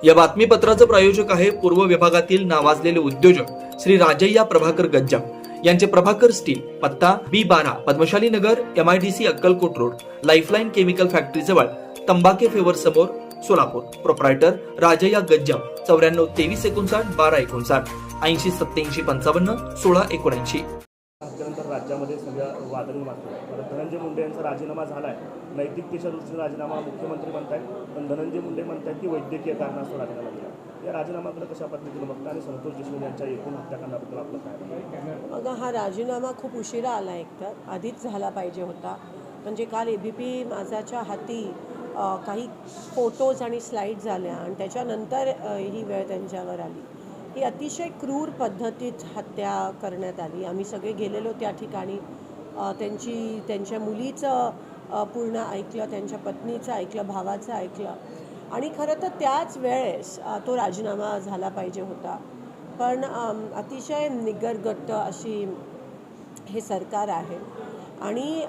या बातमीपत्राचं प्रायोजक आहे पूर्व विभागातील नावाजलेले उद्योजक श्री राजय्या प्रभाकर गज्जाम यांचे प्रभाकर स्टील, पत्ता B12 पद्मशाली नगर, MIDC Akkalkot road, lifeline chemical factory जवळ, तंबाके फेवर समोर, सोलापूर. प्रोप्रायटर राजय्या गज्जाम 94 23 59 12 59 80 87 55 16 79. त्यानंतर राज्यामध्ये सगळ्या वादळ मारतो. धनंजय मुंडे यांचा राजीनामा झाला आहे. नैतिकतेच्या दृष्टीने राजीनामा मुख्यमंत्री म्हणतायत, पण धनंजय मुंडे म्हणतात की वैद्यकीय कारणास्तव राजीनामा दिला. या राजीनामाकडे कशा पद्धतीने बघता आणि संतोष देशमुख यांच्या एकूण हत्याकांडाबद्दल आपलं काय? बघा, हा राजीनामा खूप उशिरा आला. एकतर आधीच झाला पाहिजे होता. म्हणजे काल ABP माझाच्या हाती काही फोटोज आणि स्लाईड्स झाल्या आणि त्याच्यानंतर ही वेळ त्यांच्यावर आली. ही अतिशय क्रूर पद्धतीत हत्या करण्यात आली. आम्ही सगळे गेलेलो त्या ठिकाणी. त्यांच्या मुलीचं पूर्ण ऐकलं, त्यांच्या पत्नीचं ऐकलं, भावाचं ऐकलं आणि खरं तर त्याच वेळेस तो राजीनामा झाला पाहिजे होता. पण अतिशय निगरगट्ट अशी हे सरकार आहे आणि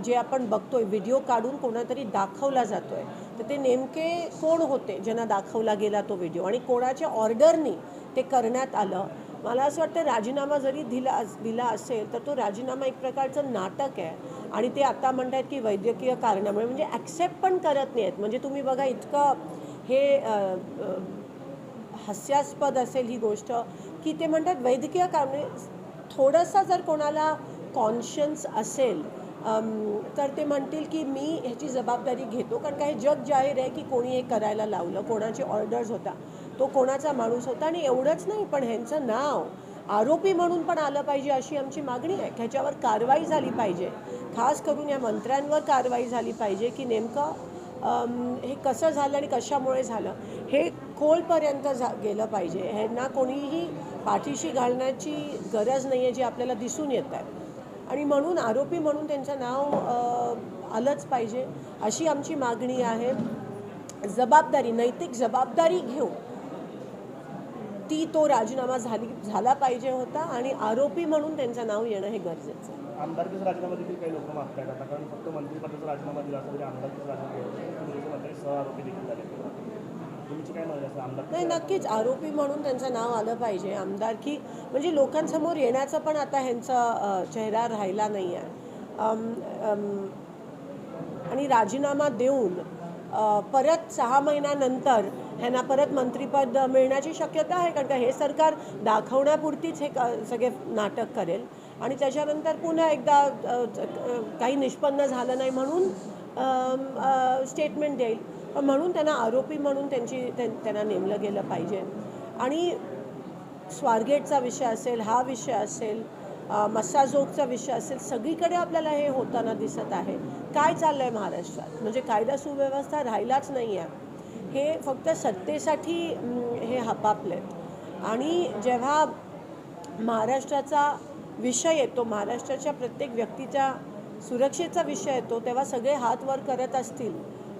जे आपण बघतोय व्हिडिओ काढून कोणातरी दाखवला जातोय, तर ते नेमके कोण होते ज्यांना दाखवला गेला तो व्हिडिओ आणि कोणाच्या ऑर्डरनी ते करण्यात आलं. मला असं वाटतं राजीनामा जरी दिला असेल तर तो राजीनामा एक प्रकारचं नाटक आहे आणि ते आता म्हणतात की वैद्यकीय कारणामुळे, म्हणजे ॲक्सेप्ट पण करत नाही आहेत. म्हणजे तुम्ही बघा, इतकं हे हास्यास्पद असेल ही गोष्ट की ते म्हणतात वैद्यकीय कारणे. थोडंसं जर कोणाला कॉन्शियन्स असेल तर ते म्हणतील की मी ह्याची जबाबदारी घेतो, कारण का हे जग जाहीर आहे की कोणी हे करायला लावलं, कोणाचे ऑर्डर्स होता, तो कोणाचा माणूस होता. आणि एवढंच नाही, पण ह्यांचं नाव आरोपी म्हणून पण आलं पाहिजे अशी आमची मागणी आहे. ह्याच्यावर कारवाई झाली पाहिजे, खास करून या मंत्र्यांवर कारवाई झाली पाहिजे की नेमकं हे कसं झालं आणि कशामुळे झालं हे खोलपर्यंत गेलं पाहिजे. ह्यांना कोणीही पाठीशी घालण्याची गरज नाही आहे, जी आपल्याला दिसून येत आहे. आणि म्हणून आरोपी म्हणून त्यांचं नाव आलंच पाहिजे अशी आमची मागणी आहे. जबाबदारी, नैतिक जबाबदारी घेऊन तो राजीनामा झाला पाहिजे होता आणि आरोपी म्हणून त्यांचं नाव येणं हे गरजेचं आहे. आमदारकीचा राजीनामा देखील काही लोक मागतायत आता, कारण फक्त मंत्रिपदाचा राजीनामा दिला असं तरी आमदारकीचा राजीनामा मंत्री सह आरोपी देखील झाले. तुमची काय म्हणणं असेल आमदार? नाही, नक्कीच आरोपी म्हणून त्यांचं नाव आलं पाहिजे. आमदारकी म्हणजे लोकांसमोर येण्याचा पण आता ह्यांचा चेहरा राहिला नाही आहे. आणि राजीनामा देऊन परत 6 महिन्यानंतर ह्यांना परत मंत्रिपद मिळण्याची शक्यता आहे, कारण का हे सरकार दाखवण्यापुरतीच हे सगळे नाटक करेल आणि त्याच्यानंतर पुन्हा एकदा काही निष्पन्न झालं नाही म्हणून स्टेटमेंट देईल. पण म्हणून त्यांना आरोपी म्हणून त्यांना नेमलं गेलं पाहिजे. आणि स्वारगेटचा विषय असेल, हा विषय असेल, मस्साजोगचा विषय असेल, सगळीकडे आपल्याला हे होताना दिसत आहे. काय चाललं आहे महाराष्ट्रात? म्हणजे कायदा सुव्यवस्था राहिलाच नाही आहे. हे फक्त सत्तेसाठी हे हपापलेत. आणि जेव्हा महाराष्ट्राचा विषय येतो, महाराष्ट्राच्या प्रत्येक व्यक्तीच्या सुरक्षेचा विषय येतो, तेव्हा सगळे हात वर करत असतील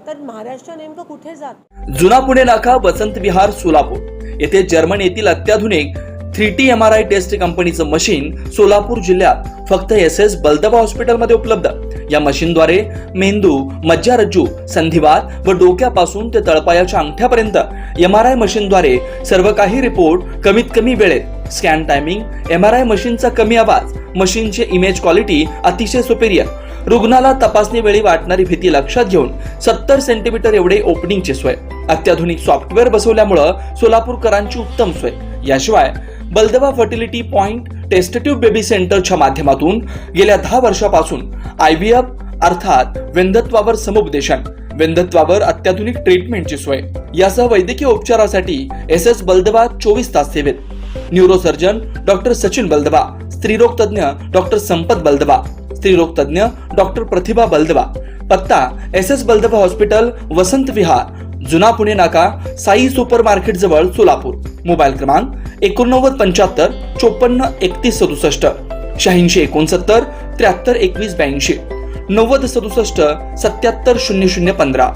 तर महाराष्ट्र नेमकं कुठे जात? जुना पुणे नाका, वसंत विहार, सोलापूर येथे जर्मन येथील अत्याधुनिक 3T MRI टेस्ट कंपनीचं मशीन सोलापूर जिल्ह्यात फक्त SS बलदबा हॉस्पिटलमध्ये उपलब्ध. या मशीनद्वारे मेंदू, मज्जारज्जू, संधिवात व डोक्यापासून ते तळपायाच्या अंगठ्यापर्यंत MRI मशीनद्वारे सर्व काही रिपोर्ट कमीत कमी वेळेत. स्कॅन टायमिंग, MRI मशीनचा कमी आवाज, मशीनचे इमेज क्वालिटी अतिशय सुपेरियर. रुग्णाला तपासणी वेळी वाटणारी भीती लक्षात घेऊन 70 सेंटीमीटर एवढे ओपनिंगची सोय. अत्याधुनिक सॉफ्टवेअर बसवल्यामुळे सोलापूरकरांची उत्तम सोय. याशिवाय बलदबा फर्टिलिटी पॉइंट टेस्टेटिव्ह बेबी सेंटरच्या माध्यमातून गेल्या 10 वर्षापासून IVF अर्थात वेंधत्वावर समुपदेशन, वेंधत्वावर अत्याधुनिक ट्रीटमेंटची सोय. यासह वैद्यकीय उपचारासाठी SS बलदबा 24 तास सेवेत. न्यूरोसर्जन डॉक्टर सचिन बलदबा, स्त्रीरोग तज्ञ डॉक्टर संपत बलदबा, स्त्रीरोग तज्ञ डॉक्टर प्रतिभा बलदबा. पत्ता SS बलदबा हॉस्पिटल, वसंत विहार, जुना पुणे नाका, साई सुपर मार्केट जवळ, सोलापूर. मोबाईल क्रमांक 89 75 54 31 67, 86 69 73 21 82, 90 67 77 00 15.